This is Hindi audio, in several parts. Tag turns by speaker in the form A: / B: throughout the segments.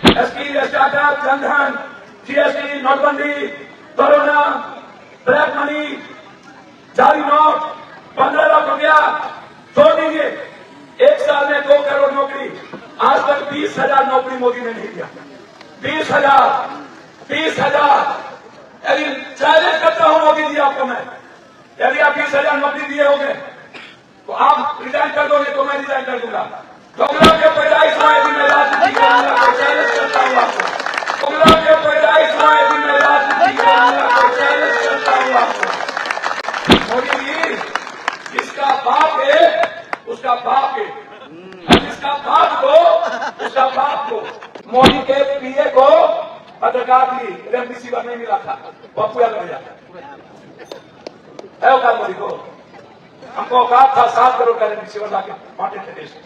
A: स्किल स्टार्टअप, जनधन, जीएसटी, नोटबंदी, कोरोना, ब्लैक मनी, जाली नोट, 15 लाख रुपया छोड़ दीजिए। एक साल में 2 करोड़ नौकरी, आज तक 20,000 नौकरी मोदी ने नहीं दिया। 20,000 यदि चैलेंज करता हूं मोदी जी आपको मैं, यदि आप 20,000 नौकरी दिए होंगे तो आप रिजाइन कर दोगे तो मैं रिजाइन कर दूंगा। गुमराह के पैदाइश में यदि मैं राजनीति करूंगा तो चैलेंज करता हूं आपको। गुमराह के पैदाइश में यदि मैं राजनीति करूंगा तो चैलेंज करता हूं आपको। मोदी जी, जिसका बाप है उसका बाप है, जिसका बाप को उसका बाप को। मोदी के पीए को पत्रकार की रेमडेसिविर नहीं मिला था, पप्पू यादव मिला है औकात मोदी को। हमको औकात था 7 करोड़ का रेमडेसिविर लाके बांटे थे देश में।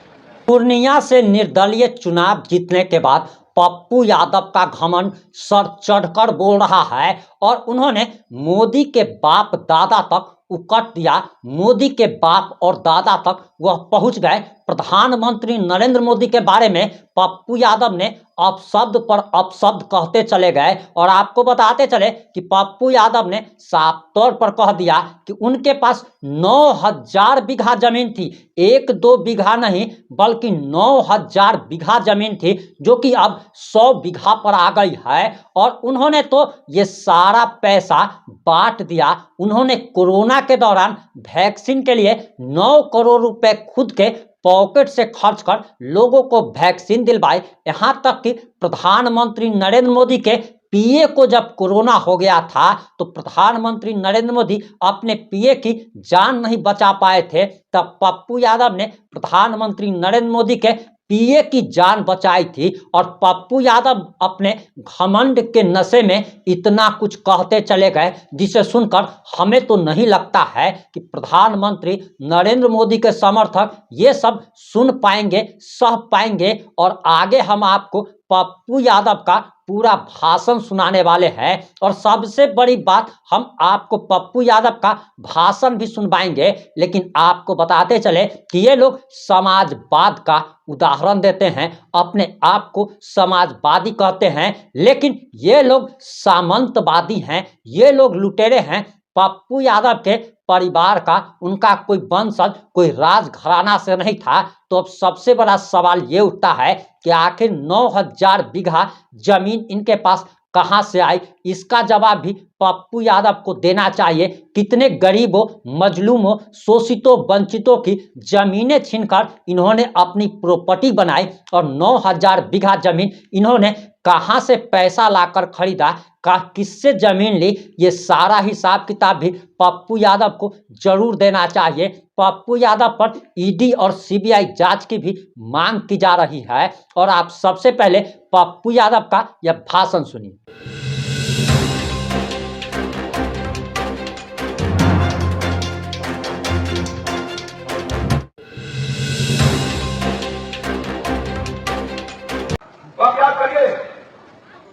B: पूर्णिया से निर्दलीय चुनाव जीतने के बाद पप्पू यादव का घमंड सर चढ़कर बोल रहा है और उन्होंने मोदी के बाप दादा तक उकट दिया। मोदी के बाप और दादा तक वह पहुंच गए। प्रधानमंत्री नरेंद्र मोदी के बारे में पप्पू यादव ने अपशब्द पर अपशब्द कहते चले गए और आपको बताते चले कि पप्पू यादव ने साफ तौर पर कह दिया कि उनके पास 9,000 बीघा जमीन थी। 1-2 बीघा नहीं बल्कि 9,000 बीघा जमीन थी, जो कि अब 100 बीघा पर आ गई है। और उन्होंने तो ये सारा पैसा बांट दिया। उन्होंने कोरोना के दौरान वैक्सीन के लिए 9 करोड़ रुपए खुद के पॉकेट से खर्च कर लोगों को वैक्सीन दिलवाई। यहां तक कि प्रधानमंत्री नरेंद्र मोदी के पीए को जब कोरोना हो गया था तो प्रधानमंत्री नरेंद्र मोदी अपने पीए की जान नहीं बचा पाए थे, तब पप्पू यादव ने प्रधानमंत्री नरेंद्र मोदी के पीए की जान बचाई थी। और पप्पू यादव अपने घमंड के नशे में इतना कुछ कहते चले गए जिसे सुनकर हमें तो नहीं लगता है कि प्रधानमंत्री नरेंद्र मोदी के समर्थक ये सब सुन पाएंगे, सह पाएंगे। और आगे हम आपको पप्पू यादव का पूरा भाषण सुनाने वाले हैं और सबसे बड़ी बात, हम आपको पप्पू यादव का भाषण भी सुनवाएंगे। लेकिन आपको बताते चले कि ये लोग समाजवाद का उदाहरण देते हैं, अपने आप को समाजवादी कहते हैं, लेकिन ये लोग सामंतवादी हैं, ये लोग लुटेरे हैं। पप्पू यादव के परिवार का, उनका कोई वंशज, कोई राजघराना से नहीं था। तो अब सबसे बड़ा सवाल ये उठता है कि आखिर 9,000 बीघा जमीन इनके पास कहां से आई? इसका जवाब भी पप्पू यादव को देना चाहिए। कितने गरीबों, मजलूमों, शोषितों, वंचितों की जमीनें छीनकर इन्होंने अपनी प्रॉपर्टी बनाई और 9,000 बीघा जमीन इन्होंने कहां से पैसा लाकर खरीदा, किससे जमीन ली, ये सारा हिसाब किताब भी पप्पू यादव को जरूर देना चाहिए। पप्पू यादव पर ईडी और सीबीआई जांच की भी मांग की जा रही है। और आप सबसे पहले पप्पू यादव का यह भाषण सुनिए।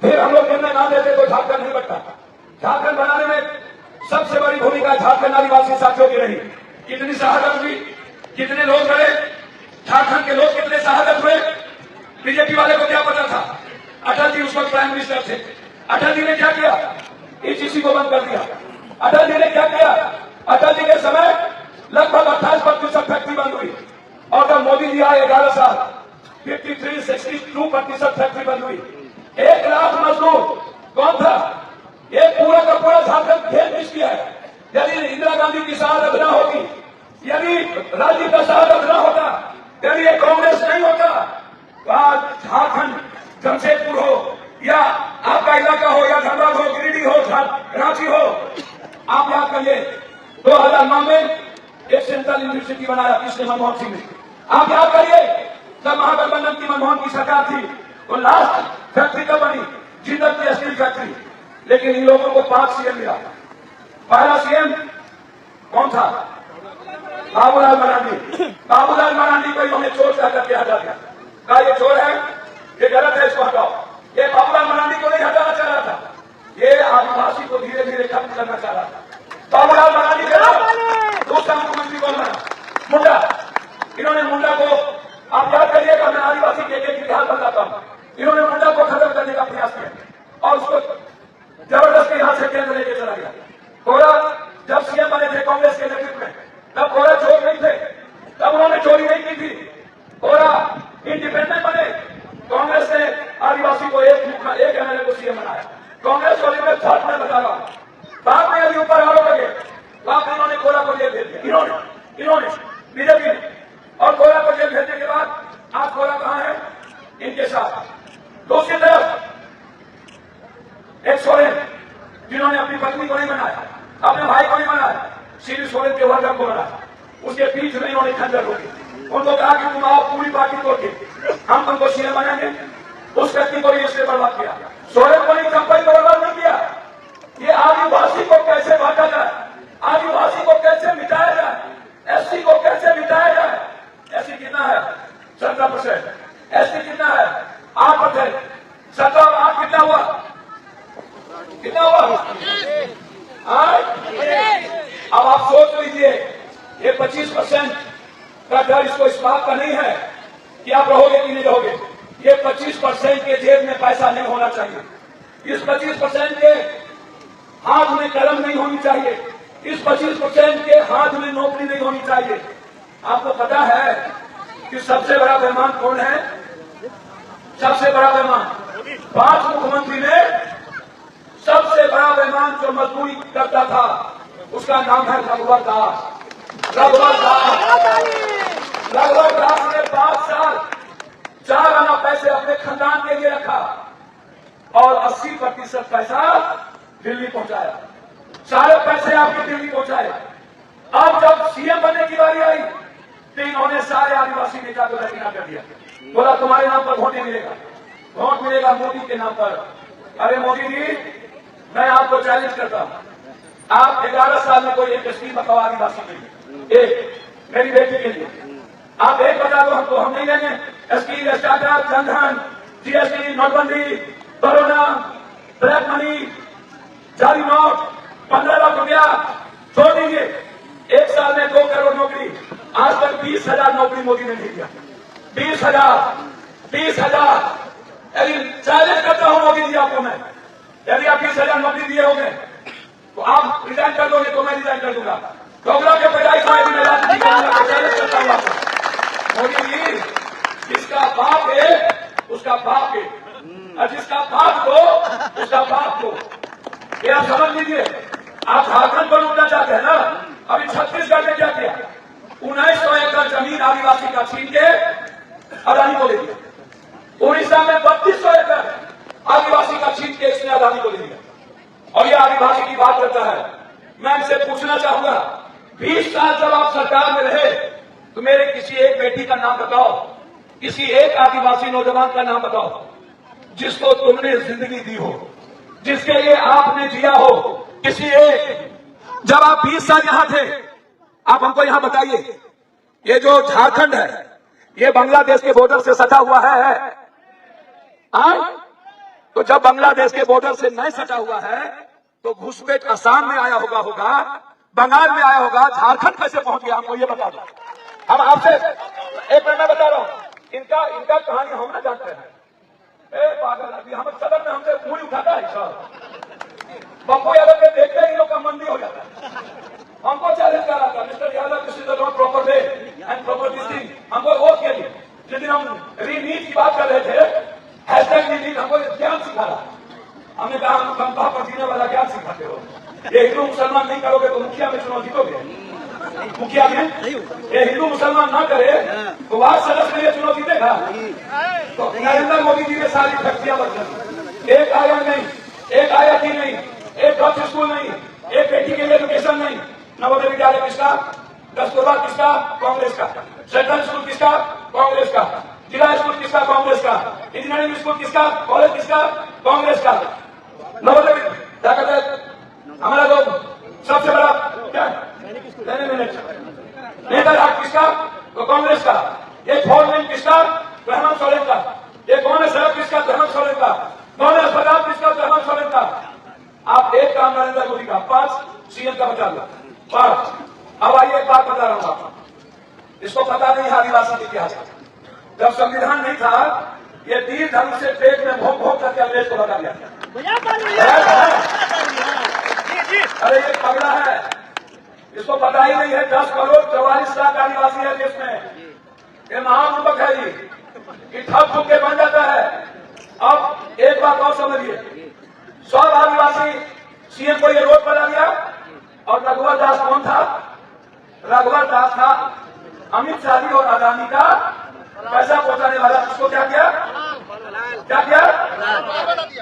A: फिर हम लोग निर्णय ना देते तो झारखंड नहीं बनता। झारखंड बनाने में सबसे बड़ी भूमिका झारखंड आदिवासी साथियों की रही। कितनी शहादत हुई, कितने लोग लड़े, झारखंड के लोग कितने शहादत हुए। बीजेपी वाले को क्या पता था? अटल जी उस वक्त प्राइम मिनिस्टर थे। अटल जी ने क्या किया? ईसीसी को बंद कर दिया। अटल जी ने क्या किया? अटल जी के समय लगभग 28% फैक्ट्री बंद हुई और जब मोदी जी आए 11 साल 62% फैक्ट्री बंद हुई। 1 लाख मजदूर कौन था? ये पूरा का पूरा झारखंड खेल मिस किया है। यदि इंदिरा गांधी की शहादत न होती, यदि राजीव का शहादत न होता, यदि ये कांग्रेस नहीं होता तो आज झारखंड, जमशेदपुर हो या आपका इलाका हो या धनबाद हो, गिरिडीह हो, रांची हो, आप याद करिए 2009 में एक सेंट्रल यूनिवर्सिटी बनाया किसने? मनमोहन सिंह ने। आप याद करिए जब महागठबंधन की मनमोहन की सरकार थी तो लास्ट फैक्ट्री कब बनी? जिंदल की स्टील फैक्ट्री। लेकिन इन लोगों को 5 सीएम मिला। पहला सीएम कौन था? बाबूलाल मरांडी। बाबूलाल मरांडी को इन्होंने चोर कहकर के हटा दिया। कहा ये चोर है, ये गलत है, इसको हटाओ। ये बाबूलाल मरांडी को नहीं हटाना चाह रहा था, ये आदिवासी को धीरे धीरे खत्म करना चाह रहा था। बाबूलाल मरांडी के दूसरा मुख्यमंत्री कौन बना? मुंडा। इन्होंने मुंडा को, आप याद करिएगा, मैं आदिवासी के इतिहास बताता हूं। इन्होंने मुंडा को खत्म का प्रयास किया और उसको जबरदस्ती यहां से केंद्र लेके चला गया। कोरा जब सीएम बने थे कांग्रेस के नेतृत्व में, तब कोरा चोर नहीं थे, तब उन्होंने चोरी नहीं की थी। कोरा इंडिपेंडेंट बने, कांग्रेस ने आदिवासी को एक एमएलए को सीएम बनाया। कांग्रेस वाले में थर्ड में बता रहा हूं, बाद में यदि ऊपर आरोप लगे बाद में इन्होंने कोरा को जेल भेज दिया। इन्होंने बीजेपी ने, और कोरा को जेल भेजने के बाद आज कोरा कहां है? इनके साथ। दूसरी तरफ एक सोरेन जिन्होंने अपनी पत्नी को नहीं बनाया, अपने भाई को नहीं बनाया, श्री सोरेन के वर्कर को बनाया, उसके पीछ में इन्होंने खंजर रोकी। उनको कहा कि तुम आओ पूरी पार्टी तोड़ के हम तुमको सीएम बनाएंगे। उस व्यक्ति को भी इससे बर्बाद किया। सोरेन को नहीं, कंपनी को बर्बाद नहीं किया। ये आदिवासी को कैसे बांटा जाए, आदिवासी को कैसे मिटाया जाए, एससी को कैसे मिटाया जाए। एससी कितना है? 17%। एससी कितना है? 8%। 17 और 8 कितना हुआ? कितना हुआ? अब आप सोच लीजिए, ये 25% का डर इसको इस बात का नहीं है कि आप रहोगे कि नहीं रहोगे। ये 25% के जेब में पैसा नहीं होना चाहिए। इस 25% के हाथ में कलम नहीं होनी चाहिए। इस 25% के हाथ में नौकरी नहीं होनी चाहिए। आपको पता है कि सबसे बड़ा बेईमान कौन है? सबसे बड़ा बेईमान 5 मुख्यमंत्री में सबसे बड़ा बेईमान जो मजदूरी करता था उसका नाम है रघुवर दास। रघुवर दास ने 5 साल 4 आना पैसे अपने खानदान के लिए रखा और 80% पैसा दिल्ली पहुंचाया। सारे पैसे आपके दिल्ली पहुंचाए। अब जब सीएम बनने की बारी आई तो इन्होंने सारे आदिवासी नेता को दरकिनार कर दिया। बोला तुम्हारे नाम पर वोट नहीं मिलेगा, वोट मिलेगा मोदी के नाम पर। अरे मोदी जी, मैं आपको चैलेंज करता हूं, आप 11 साल में कोई एक स्कीम बताओ आदिवासी के लिए, एक मेरी बेटी के लिए आप एक बता दो हमको। हम नहीं लेंगे स्कीम, स्टार्टअप, जनधन, जीएसटी, नोटबंदी, कोरोना, ब्लैक मनी, जाली नोट, 15 लाख रुपया छोड़ दीजिए। एक साल में 2 करोड़ नौकरी। आज तक 20,000 नौकरी मोदी ने नहीं दिया। 20,000। यदि चैलेंज करता हूं मोदी जी आपको मैं, यदि आप 20,000 नौकरी दिए होंगे तो आप रिजाइन कर दोगे तो मैं रिजाइन कर दूंगा। डोगरा के बजाय मैं राजनीति करूंगा। चैलेंज करता हूं आपको मोदी जी, जिसका बाप है उसका बाप है, और जिसका बाप को उसका बाप को। ये आप समझ लीजिए। आप झारखंड को लूटना चाहते हैं ना? अभी छत्तीसगढ़ में क्या किया? 1900 एकड़ जमीन आदिवासी का छीन के अदानी को दे दिया। उड़ीसा में 3200 एकड़ आदिवासी का छीन के इसने अदानी को दे दिया। और ये आदिवासी की बात करता है। मैं इनसे पूछना चाहूंगा, 20 साल जब आप सरकार में रहे तो मेरे किसी एक बेटी का नाम बताओ, किसी एक आदिवासी नौजवान का नाम बताओ जिसको तुमने जिंदगी दी हो, जिसके लिए आपने जिया हो। किसी एक, जब आप 20 साल यहां थे, आप हमको यहां बताइए, ये जो झारखंड है ये बांग्लादेश के बॉर्डर से सटा हुआ है। तो जब बांग्लादेश के बॉर्डर से नहीं सटा हुआ है तो घुसपैठ असम में आया होगा, बंगाल में आया होगा, झारखंड कैसे पहुंच गया हमको ये बता दो। हम आपसे एक मिनट में बता रहा हूं, इनका कहानी हम ना जानते हैं। पागल आदमी, हम सदन में हमसे उंगली उठाता है सर। पप्पू यादव के देखते ही लोग का मंदी हो जाता है। हमको चैलेंज कर रहा था, mister Yadav this is not proper way and proper this thing. हमको वोट के लिए जिस दिन हम रीनीट की बात कर रहे थे, हैशटैग रीनीट, हमको ज्ञान सिखा रहा। हमने कहा हम कंपा पर जीने वाला ज्ञान सिखाते हो। ये हिंदू मुसलमान नहीं करोगे तो मुखिया में चुनाव जीतोगे। मुखिया में ये हिंदू मुसलमान ना करे तो वार्ड सदस्य में चुनाव जीतेगा। तो नरेंद्र मोदी जी ने सारी फैक्ट्रियां बदल, एक आया नहीं, एक आया थी नहीं, एक गर्ल्स स्कूल नहीं, एक बेटी के लिए एजुकेशन नहीं। नवोदय विद्यालय किसका? कस्तूरबा किसका? कांग्रेस का। सेंट्रल स्कूल किसका? कांग्रेस का। जिला स्कूल किसका? कांग्रेस का। इंजीनियरिंग स्कूल किसका? कॉलेज किसका? कांग्रेस का। नवोदय क्या कहते हैं हमारा जो सबसे बड़ा क्या नेताघाट किसका? तो कांग्रेस का। ये फोरमैन किसका? तो हेमंत सोरेन का। ये कौन है सड़क किसका? तो हेमंत सोरेन का। कौन है अस्पताल किसका? तो हेमंत सोरेन का। आप एक काम नरेंद्र मोदी का 5 सीएम का बचा लो 5। अब आइए एक बात बता रहा हूं आपको, इसको पता नहीं है आदिवासी के इतिहास। जब संविधान नहीं था, ये तीर धनुष से पेट में भोग भोग कर करके अंग्रेज को बता दिया। अरे ये पगला है, इसको पता ही नहीं है 10 करोड़ 44 लाख आदिवासी है देश में। ये महामूर्ख है ये कि ठग ठुक के बन जाता है। अब एक बात और समझिए, 100 आदिवासी सीएम को ये रोड बना दिया। और रघुवर दास कौन था? रघुवर दास था अमित शाह जी और अदानी का पैसा पहुंचाने वाला। उसको क्या किया?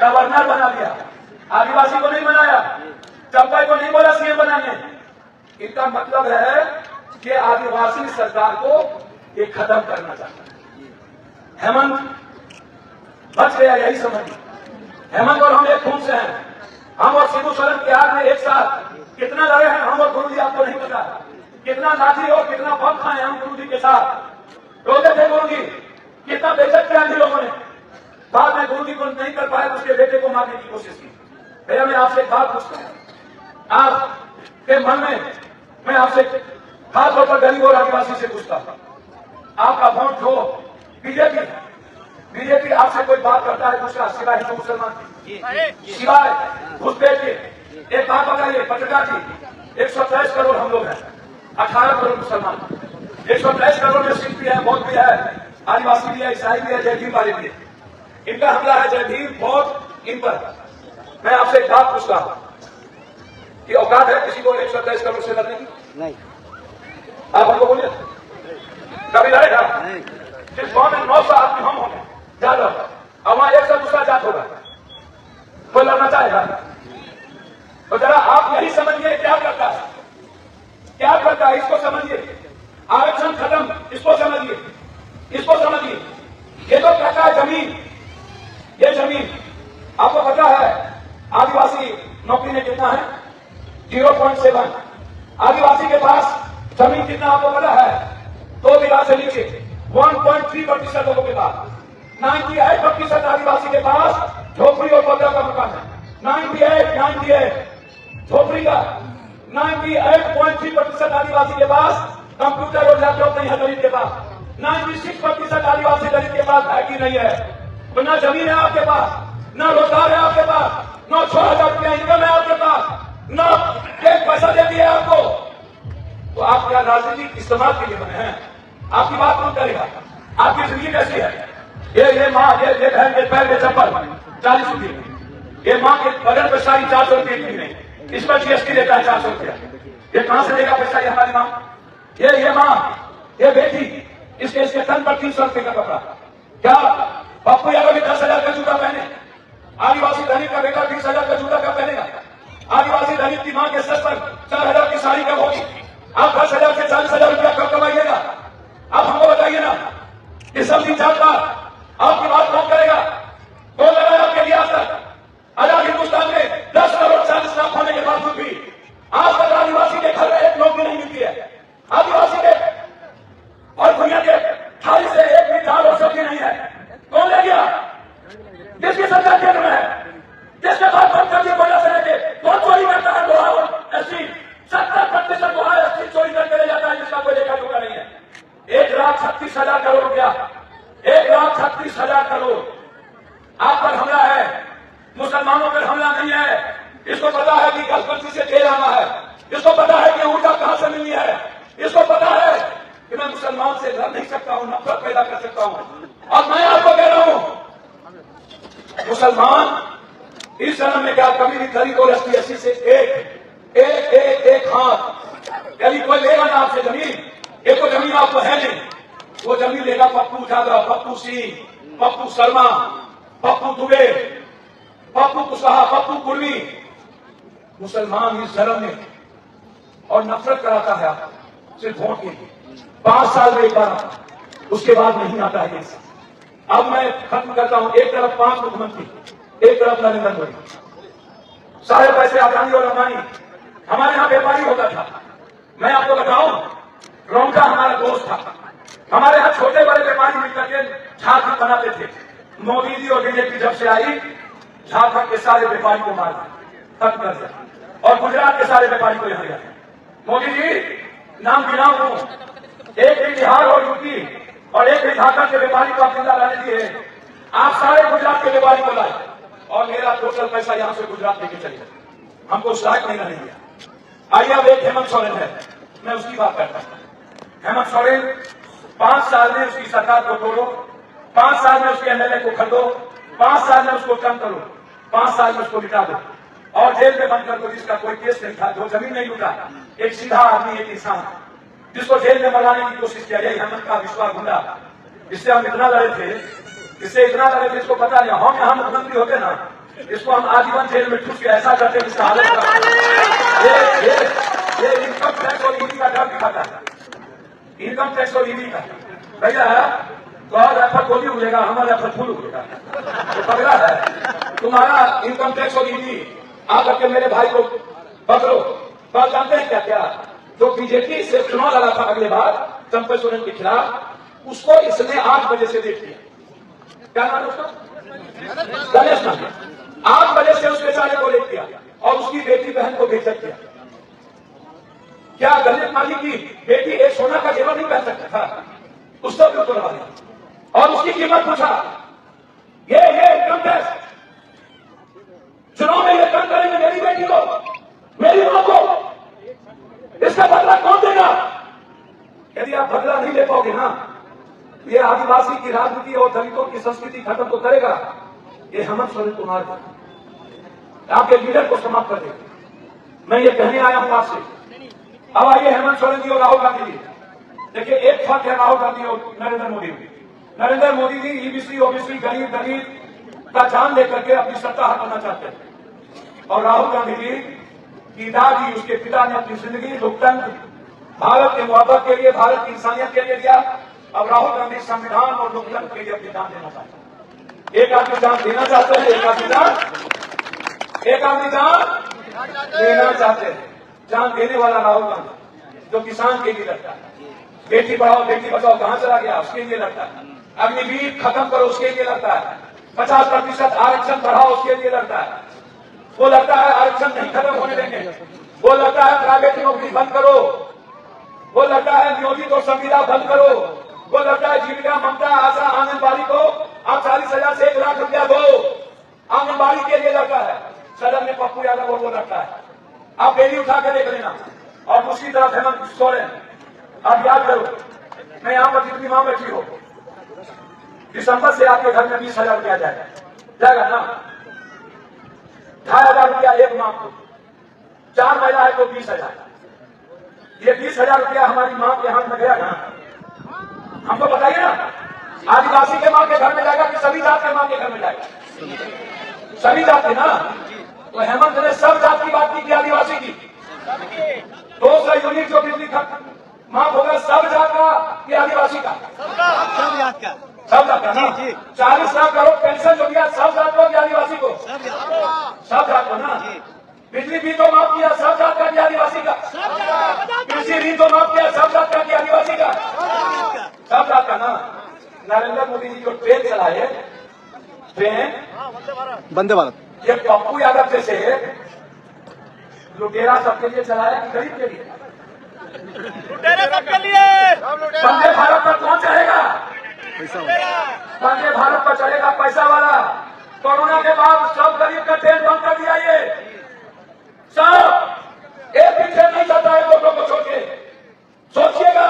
A: गवर्नर बना दिया। आदिवासी को नहीं बनाया, चंपा को नहीं बोला सीएम बनाने। इनका मतलब है कि आदिवासी सरकार को ये खत्म करना चाहता है। हेमंत बच गया, यही समझिए। हेमंत और हम एक खून से हैं। हम और शिबू सोरेन के हाथ में एक साथ कितना लड़े हैं हम और गुरुजी, आपको नहीं पता। कितना लाठी और कितना बम खाए हम गुरुजी के साथ। रोते थे गुरुजी, कितना बेइज्जत किया इन लोगों ने। बाद में गुरुजी को नहीं कर पाए, उसके बेटे को मारने की कोशिश की। भैया मैं आपसे एक बात पूछता हूं, आपके मन में मैं आपसे खास तौर पर गरीब और आदिवासी से पूछता हूं, आपका वोट जो बीजेपी आपसे कोई बात करता है दूसरा सिवाय हिंदू मुसलमान की, सिवाय घुसपैठ के। एक बात बताइए पत्रकार जी, 123 करोड़ हम लोग हैं, 18 करोड़ मुसलमान। 123 करोड़ में सिख भी है, बौद्ध भी है, आदिवासी भी है, ईसाई भी है, जय भीम वाले भी है। इनका हमला है जय भीम बौद्ध इन पर। मैं आपसे एक बात पूछता हूं कि औकात है किसी को 123 करोड़ से लड़ने की?
C: नहीं।
A: आप हमको बोलिए, कभी लड़ेगा? जिस गांव में 900 आदमी हम होंगे ज्यादा, और वहां 100 दूसरा जात होगा, कोई लड़ना चाहेगा? तो जरा आप यही समझिए क्या करता है, क्या करता है, इसको समझिए। आरक्षण खत्म, इसको समझिए, इसको समझिए। ये तो कहता है जमीन, ये जमीन आपको पता है आदिवासी नौकरी में कितना है? 0.7। आदिवासी के पास जमीन कितना आपको पता है? 2 बीघा से नीचे 1.3% लोगों के पास। 98% आदिवासी के पास झोपड़ी और पत्थर का मकान है। 98 झोपड़ी का। 98.3% आदिवासी के पास कंप्यूटर और लैपटॉप नहीं है गरीब के पास। 96% आदिवासी गरीब के पास है कि नहीं है? तो ना जमीन है आपके पास, ना रोजगार है आपके पास, ना 6,000 रुपया इनकम है आपके पास, ना एक पैसा दे दिया आपको। तो आप क्या राजनीतिक इस्तेमाल के लिए बने हैं? आपकी बात कौन करेगा? आपकी जिंदगी कैसी है? ये माँ, ये बहन के पैर में चप्पल 40 रुपये, ये माँ के बगल पे साड़ी 400 रुपये की नहीं, इस पर जीएसटी देता है 400 रुपया। ये कहां से देगा पैसा? ये हमारी माँ, ये माँ, ये बेटी, इसके तन पर 300 रुपये का कपड़ा। क्या पप्पू यादव भी 10,000 का जूता पहने? आदिवासी दलित का बेटा 20,000 का जूता कब पहनेगा? आदिवासी दलित की मां के सर पर 4,000 की साड़ी कब होगी? आप 10,000 से 40,000 रुपया कब कमाइएगा? आप हमको बताइए ना। ये सब दिन चाहता आपकी बात कौन करेगा? कौन लगाया आपके लिए आज तक? आजाद हिंदुस्तान में 10 करोड़ 40 लाख होने के बावजूद भी आज तक आदिवासी के घर में एक नौकरी नहीं मिलती है। आदिवासी के और दुनिया के थाली से एक भी दाल और सब्जी नहीं है। कौन ले गया? किसकी सरकार केंद्र में है? किसके पास बंद कर दिए कोयला से लेके? कौन चोरी करता है? लोहा और एसटी 70% लोहा एसटी चोरी करके ले जाता है, जिसका कोई लेखा जोखा नहीं है। 1,36,000 करोड़ रुपया, 1,36,000 करोड़ आप पर हमला है। मुसलमानों पर हमला नहीं है। इसको पता है कि गलती से तेल आना है, इसको पता है कि ऊर्जा कहां से मिलनी है, इसको पता है कि मैं मुसलमान से लड़ नहीं सकता हूं, नफरत पैदा कर सकता हूं। और मैं आपको कह रहा हूं, मुसलमान इस जन्म में क्या कभी भी दलित और ST/SC से एक हाथ, यदि कोई लेगा ना आपसे जमीन, एक तो जमीन आपको है नहीं, वो जमीन लेगा पप्पू यादव, पप्पू सिंह, पप्पू शर्मा, पप्पू दुबे, पप्पू कुशवाहा, पप्पू कुर्मी। मुसलमान इस जन्म में और नफरत कराता है सिर्फ वोट के लिए। 5 साल में एक बार, उसके बाद नहीं आता है ये। अब मैं खत्म करता हूं। एक तरफ 5 मुख्यमंत्री, एक तरफ नरेंद्र मोदी, सारे पैसे अदानी और अंबानी। हमारे यहां व्यापारी होता था। मैं आपको बताऊं, रौंका हमारा दोस्त था। हमारे यहां छोटे बड़े व्यापारी मिलकर के झारखंड बनाते थे। मोदी जी और बीजेपी जब से आई, झारखंड के सारे व्यापारी को मार दिया, खत्म कर दिया, और गुजरात के सारे व्यापारी को यहां लाया। मोदी जी नाम गिनाऊं हूं, एक भी बिहार और यूपी और एक भी झारखंड के व्यापारी को आप जिंदा लाने दिए। आप सारे गुजरात के व्यापारी को लाए, और मेरा टोटल पैसा यहां से गुजरात लेके चले गए, हमको स्ट्राइक नहीं रहने दिया। आइए अब एक हेमंत सोरेन है, मैं उसकी बात करता हूं। हेमंत सोरेन 5 साल में उसकी सरकार को तोड़ो, 5 साल में उसके एमएलए को खरीदो, 5 साल में उसको कम करो, 5 साल में उसको मिटा दो और जेल में बंद कर दो, जिसका कोई केस नहीं था, जो जमीन नहीं लूटा, एक सीधा आदमी, एक इंसान जिसको जेल में मरवाने की कोशिश किया। यही हेमंत का विश्वास गुंडा, इससे हम इतना लड़े थे, इससे इतना लड़े थे, इसको पता नहीं हम यहाँ मुख्यमंत्री होते ना, इसको हम आजीवन जेल में ठूस के ऐसा करते जिसका हालत ये इनकम टैक्स और ईडी का डर दिखाता है, इनकम टैक्स और ईडी का भैया तो आज रेफर गोली उड़ेगा, हमारा रेफर फूल उड़ेगा, तो पकड़ा है तुम्हारा इनकम टैक्स और ईडी। आप करके मेरे भाई को पकड़ो। बात जानते हैं क्या क्या, जो बीजेपी से चुनाव लड़ा था अगले बार चंपा सोरेन के खिलाफ, उसको इसने 8 बजे से देख लिया। क्या नाम उसका? गणेश नाम। 8 बजे से उस बेचारे को देख लिया और उसकी बेटी बहन को बेइज्जत किया। क्या गणेश माली की बेटी एक सोना का जेवर नहीं पहन सकता था? उसको भी उतरवा दिया और उसकी कीमत पूछा। ये इनकम टैक्स चुनाव में ये कम करेंगे मेरी बेटी को, मेरी मां को, इसका बदला कौन देगा? यदि आप बदला नहीं ले पाओगे ना, ये आदिवासी की राजनीति और दलितों की संस्कृति खत्म तो करेगा, ये हेमंत सोरेन को मार देगा, आपके लीडर को समाप्त कर देगा। मैं ये कहने आया हूं आपसे। अब आइए हेमंत सोरेन जी और राहुल गांधी जी, देखिए एक फर्क है राहुल गांधी और नरेंद्र मोदी में। नरेंद्र मोदी जी ईबीसी ओबीसी गरीब दलित का जान लेकर के अपनी सत्ता हटाना चाहते हैं, और राहुल गांधी जी की दादी, उसके पिता ने अपनी जिंदगी लोकतंत्र, भारत के मोहब्बत के लिए, भारत की इंसानियत के लिए दिया। अब राहुल गांधी संविधान और लोकतंत्र के लिए अपनी जान देना चाहते हैं। एक आदमी जान देना चाहते हैं, एक आदमी जान देना चाहते हैं। जान देने वाला राहुल गांधी, जो किसान के लिए लड़ता है, बेटी पढ़ाओ बेटी बचाओ कहां चला गया, उसके लिए लड़ता है, अग्निवीर खत्म करो उसके लिए लड़ता है, 50% आरक्षण बढ़ाओ उसके लिए लड़ता है। वो लगता है आरक्षण नहीं खत्म होने देंगे, वो लगता है प्राइवेट नौकरी बंद करो, वो लगता है नियोजित और संविदा बंद करो, वो लगता है जीविका ममता आशा आंगनबाड़ी को आप 40,000 से 1 लाख रुपया दो, आंगनबाड़ी के लिए लड़ता है। सदन में पप्पू यादव वो लड़ता है, आप डेली उठा के देख लेना। और दूसरी तरफ हेमंत सोरेन, आप याद करो, मैं यहां पर जितनी मां बैठी हो, दिसंबर से आपके घर में 20,000 रुपया जाएगा ना, 2,500 रुपया एक माह को, 4 महिला है तो 20,000। ये 20,000 रुपया हमारी मां के हाथ में गया ना, हमको बताइए ना, आदिवासी के मां के घर में जाएगा कि सभी जात के मां के घर में जाएगा? सभी जात के ना। तो हेमंत ने सब जात की बात की आदिवासी की, 200 यूनिट जो बिजली माफ होगा सब जात का कि आदिवासी का? सब जात का ना। 40 लाख करोड़ पेंशन जो दिया सब जात को कि आदिवासी को? सब जात को ना। बिजली भी तो माफ किया सब जात का कि आदिवासी का? कृषि भी तो माफ किया सब जात का कि आदिवासी का? सब जात का ना। नरेंद्र मोदी जी जो ट्रेन चलाए, ट्रेन
C: वंदे भारत,
A: ये पप्पू यादव जैसे लुटेरा सबके लिए चलाया कि गरीब के लिए?
D: लुटेरे सबके लिए।
A: वंदे भारत पर कौन चढ़ेगा? वंदे भारत पर चढ़ेगा पैसा वाला। कोरोना के बाद सब गरीब का ट्रेन बंद कर दिया, ये सब एक भी ट्रेन नहीं चलता है लोगों को छोड़ के। सोचिएगा।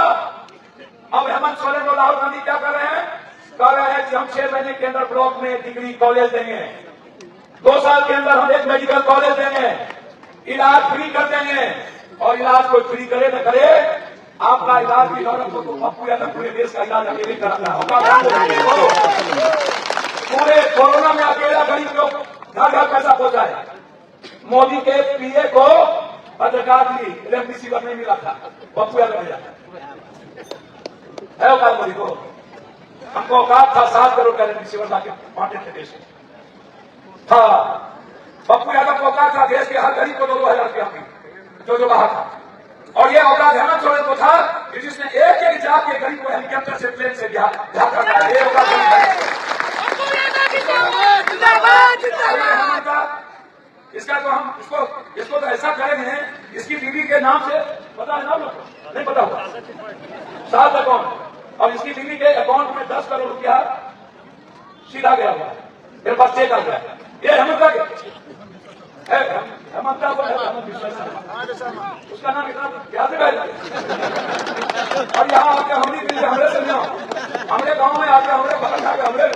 A: अब हेमंत सोरेन और राहुल गांधी क्या कर रहे हैं? कह रहे हैं कि हम 6 महीने के अंदर ब्लॉक में डिग्री कॉलेज देंगे, 2 साल के अंदर हम एक मेडिकल कॉलेज देंगे, इलाज फ्री कर देंगे। और इलाज कोई फ्री करे न करे, आपका इलाज की जरूरत हो तो पप्पू यादव पूरे देश का इलाज अकेले कराता होगा। पूरे कोरोना में अकेला गरीब लोग घर घर पैसा पहुंचाए। मोदी के पीए को पत्रकार ली रेमडेसिविर नहीं मिला था, पप्पू यादव मिला है औकात मोदी को। हमको औकात था 7 करोड़ का रेमडेसिविर लाके बांटे थे देश था। पप्पू यादव को औकात था देश के हर गरीब को 2-2 हजार रुपया जो बाहर था। और ये औकात हेमंत सोरेन को था कि जिसने एक जाके गरीब को हेलीकॉप्टर से प्लेन से झांका था। ये औकात इसका तो हम इसको तो ऐसा करेंगे, इसकी बीवी के नाम से पता है ना लोग? नहीं पता होगा। 7 अकाउंट और इसकी बीवी के अकाउंट में 10 करोड़ रुपया सीधा गया हुआ, मेरे पास चेक आ गया। ये हेमंत मंत्रा पर है उसका नाम इतना याद है और यहाँ आके हमने हमरे से हमरे गांव में आके हमरे बगल में आके हमरे